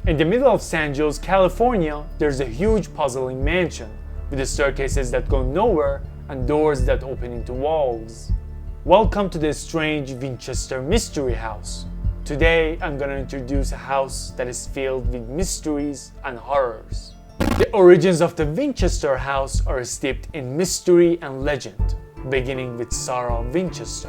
In the middle of San Jose, California, there's a huge puzzling mansion with the staircases that go nowhere and doors that open into walls. Welcome to the strange Winchester mystery house. Today I'm gonna introduce a house that is filled with mysteries and horrors. The origins of the Winchester house are steeped in mystery and legend, beginning with Sarah Winchester.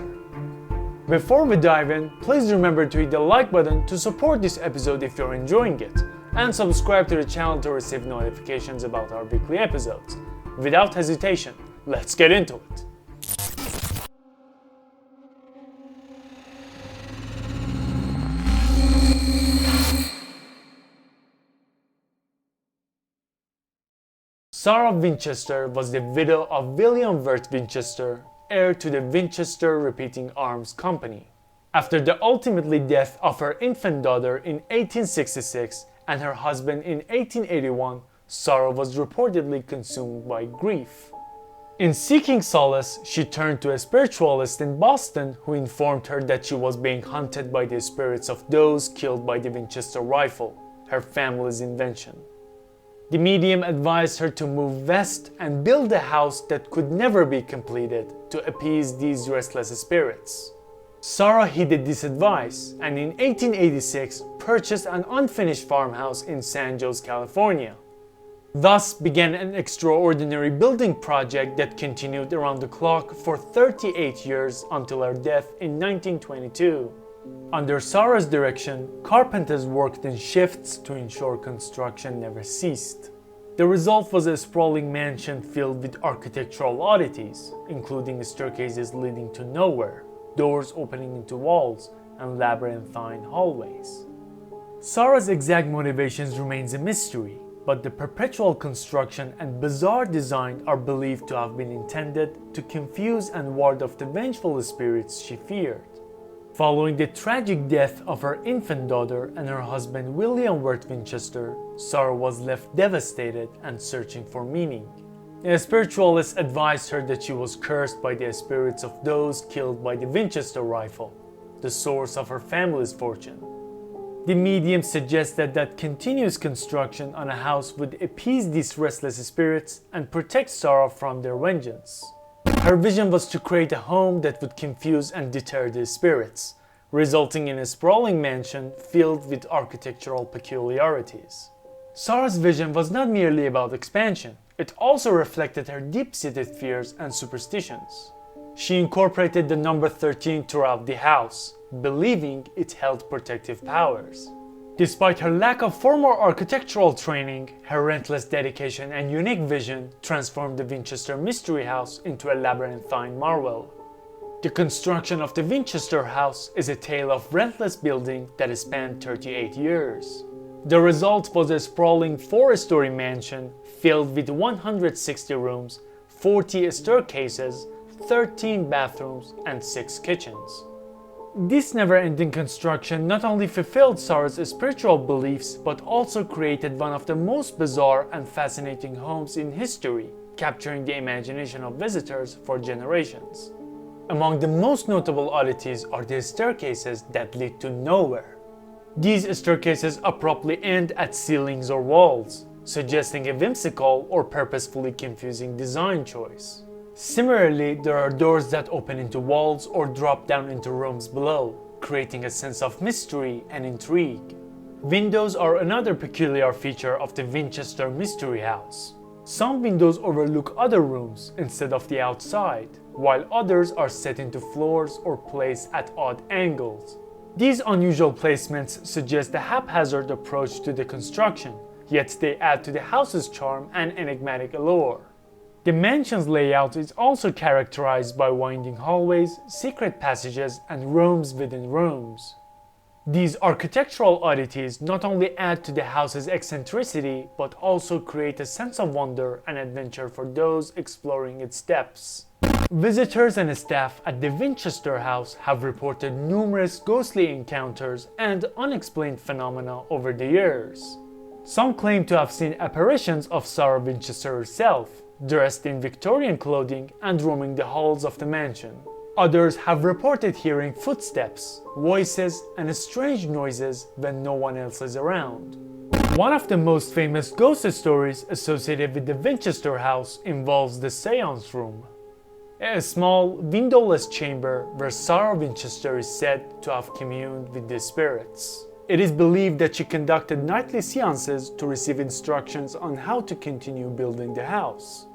Before we dive in, please remember to hit the like button to support this episode if you're enjoying it, and subscribe to the channel to receive notifications about our weekly episodes. Without hesitation, let's get into it. Sarah Winchester was the widow of William Wirt Winchester, heir to the Winchester Repeating Arms Company. After the ultimately death of her infant daughter in 1866 and her husband in 1881, Sarah was reportedly consumed by grief. In seeking solace, she turned to a spiritualist in Boston who informed her that she was being hunted by the spirits of those killed by the Winchester rifle, her family's invention. The medium advised her to move west and build a house that could never be completed to appease these restless spirits. Sarah heeded this advice and in 1886 purchased an unfinished farmhouse in San Jose, California. Thus began an extraordinary building project that continued around the clock for 38 years until her death in 1922. Under Sarah's direction, carpenters worked in shifts to ensure construction never ceased. The result was a sprawling mansion filled with architectural oddities, including staircases leading to nowhere, doors opening into walls, and labyrinthine hallways. Sarah's exact motivations remains a mystery, but the perpetual construction and bizarre design are believed to have been intended to confuse and ward off the vengeful spirits she feared. Following the tragic death of her infant daughter and her husband William Wirt Winchester, Sarah was left devastated and searching for meaning. A spiritualist advised her that she was cursed by the spirits of those killed by the Winchester rifle, the source of her family's fortune. The medium suggested that continuous construction on a house would appease these restless spirits and protect Sarah from their vengeance. Her vision was to create a home that would confuse and deter the spirits, resulting in a sprawling mansion filled with architectural peculiarities. Sarah's vision was not merely about expansion, it also reflected her deep-seated fears and superstitions. She incorporated the number 13 throughout the house, believing it held protective powers. Despite her lack of formal architectural training, her relentless dedication and unique vision transformed the Winchester Mystery House into a labyrinthine marvel. The construction of the Winchester House is a tale of relentless building that spanned 38 years. The result was a sprawling 4-story mansion filled with 160 rooms, 40 staircases, 13 bathrooms, and 6 kitchens. This never-ending construction not only fulfilled Sarah's spiritual beliefs but also created one of the most bizarre and fascinating homes in history, capturing the imagination of visitors for generations. Among the most notable oddities are the staircases that lead to nowhere. These staircases abruptly end at ceilings or walls, suggesting a whimsical or purposefully confusing design choice. Similarly, there are doors that open into walls or drop down into rooms below, creating a sense of mystery and intrigue. Windows are another peculiar feature of the Winchester Mystery House. Some windows overlook other rooms instead of the outside, while others are set into floors or placed at odd angles. These unusual placements suggest a haphazard approach to the construction, yet they add to the house's charm and enigmatic allure. The mansion's layout is also characterized by winding hallways, secret passages, and rooms within rooms. These architectural oddities not only add to the house's eccentricity, but also create a sense of wonder and adventure for those exploring its depths. Visitors and staff at the Winchester House have reported numerous ghostly encounters and unexplained phenomena over the years. Some claim to have seen apparitions of Sarah Winchester herself, dressed in Victorian clothing and roaming the halls of the mansion. Others have reported hearing footsteps, voices, and strange noises when no one else is around. One of the most famous ghost stories associated with the Winchester house involves the Seance Room, a small, windowless chamber where Sarah Winchester is said to have communed with the spirits. It is believed that she conducted nightly seances to receive instructions on how to continue building the house.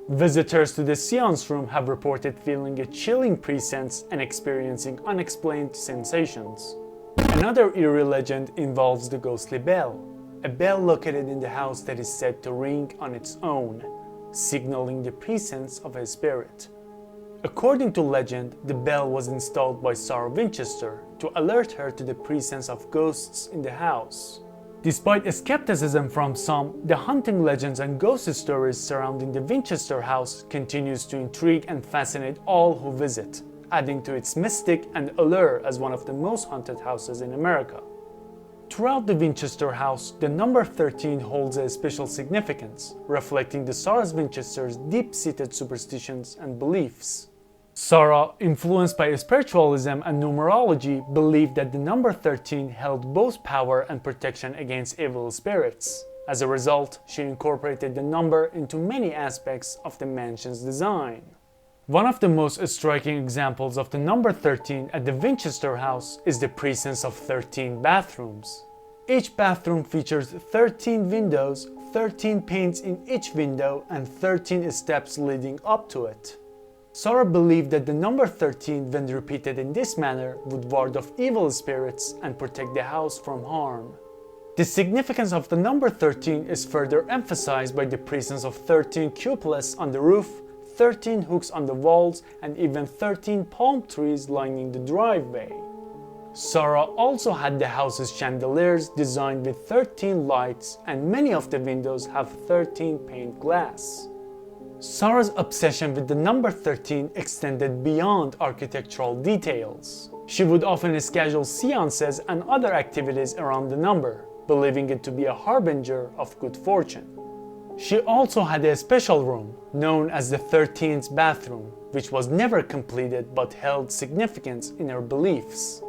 Visitors to the seance room have reported feeling a chilling presence and experiencing unexplained sensations. Another eerie legend involves the ghostly bell, a bell located in the house that is said to ring on its own, signaling the presence of a spirit. According to legend, the bell was installed by Sarah Winchester to alert her to the presence of ghosts in the house. Despite a skepticism from some, the haunting legends and ghost stories surrounding the Winchester house continues to intrigue and fascinate all who visit, adding to its mystic and allure as one of the most haunted houses in America. Throughout the Winchester house, the number 13 holds a special significance, reflecting the Sarah Winchester's deep-seated superstitions and beliefs. Sarah, influenced by spiritualism and numerology, believed that the number 13 held both power and protection against evil spirits. As a result, she incorporated the number into many aspects of the mansion's design. One of the most striking examples of the number 13 at the Winchester house is the presence of 13 bathrooms. Each bathroom features 13 windows, 13 panes in each window, and 13 steps leading up to it. Sarah believed that the number 13, when repeated in this manner, would ward off evil spirits and protect the house from harm. The significance of the number 13 is further emphasized by the presence of 13 cupolas on the roof, 13 hooks on the walls, and even 13 palm trees lining the driveway. Sarah also had the house's chandeliers designed with 13 lights, and many of the windows have 13 pane glass. Sarah's obsession with the number 13 extended beyond architectural details. She would often schedule seances and other activities around the number, believing it to be a harbinger of good fortune. She also had a special room, known as the 13th bathroom, which was never completed but held significance in her beliefs.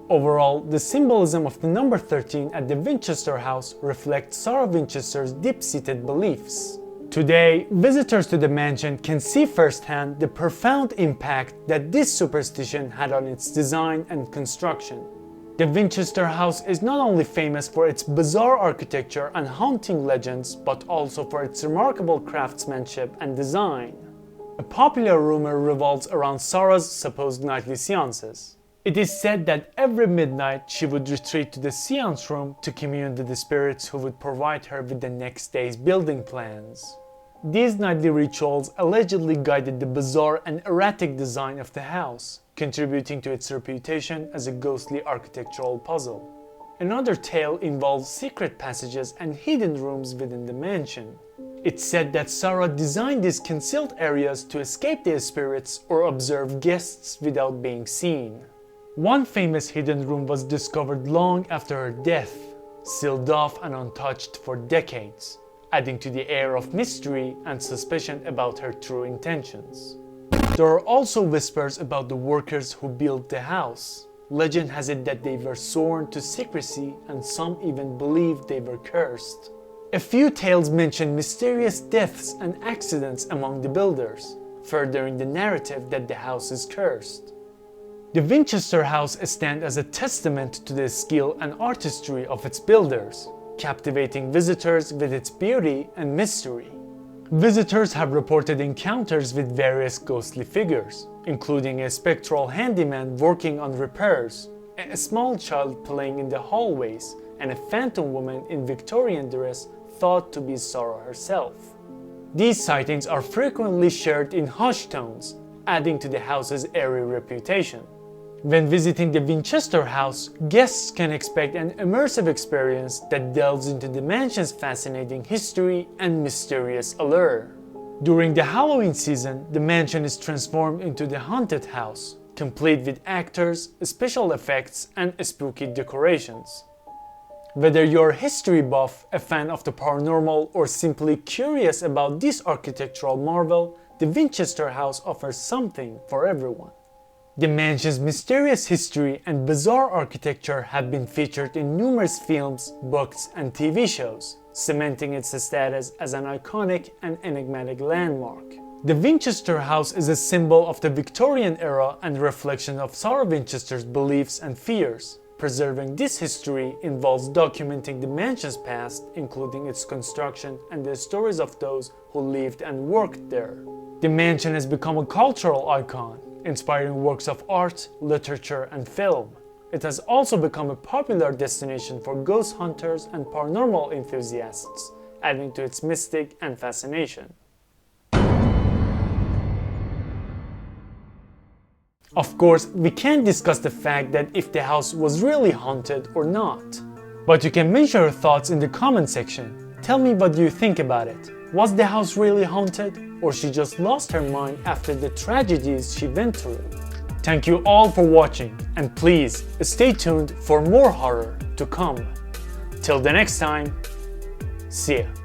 Overall, the symbolism of the number 13 at the Winchester house reflects Sarah Winchester's deep-seated beliefs. Today, visitors to the mansion can see firsthand the profound impact that this superstition had on its design and construction. The Winchester house is not only famous for its bizarre architecture and haunting legends, but also for its remarkable craftsmanship and design. A popular rumor revolves around Sarah's supposed nightly seances. It is said that every midnight she would retreat to the seance room to commune with the spirits who would provide her with the next day's building plans. These nightly rituals allegedly guided the bizarre and erratic design of the house, contributing to its reputation as a ghostly architectural puzzle. Another tale involves secret passages and hidden rooms within the mansion. It's said that Sarah designed these concealed areas to escape the spirits or observe guests without being seen. One famous hidden room was discovered long after her death, sealed off and untouched for decades, adding to the air of mystery and suspicion about her true intentions. There are also whispers about the workers who built the house. Legend has it that they were sworn to secrecy, and some even believe they were cursed. A few tales mention mysterious deaths and accidents among the builders, furthering the narrative that the house is cursed. The Winchester house stands as a testament to the skill and artistry of its builders, captivating visitors with its beauty and mystery. Visitors have reported encounters with various ghostly figures, including a spectral handyman working on repairs, a small child playing in the hallways, and a phantom woman in Victorian dress thought to be Sarah herself. These sightings are frequently shared in hushed tones, adding to the house's eerie reputation. When visiting the Winchester house, guests can expect an immersive experience that delves into the mansion's fascinating history and mysterious allure. During the Halloween season, the mansion is transformed into the haunted house, complete with actors, special effects, and spooky decorations. Whether you're a history buff, a fan of the paranormal, or simply curious about this architectural marvel, the Winchester house offers something for everyone. The mansion's mysterious history and bizarre architecture have been featured in numerous films, books, and TV shows, cementing its status as an iconic and enigmatic landmark. The Winchester house is a symbol of the Victorian era and a reflection of Sarah Winchester's beliefs and fears. Preserving this history involves documenting the mansion's past, including its construction and the stories of those who lived and worked there. The mansion has become a cultural icon, inspiring works of art, literature, and film. It has also become a popular destination for ghost hunters and paranormal enthusiasts, adding to its mystic and fascination. Of course, we can't discuss the fact that if the house was really haunted or not. But you can mention your thoughts in the comment section. Tell me what you think about it. Was the house really haunted, or she just lost her mind after the tragedies she went through? Thank you all for watching, and please stay tuned for more horror to come. Till the next time, see ya.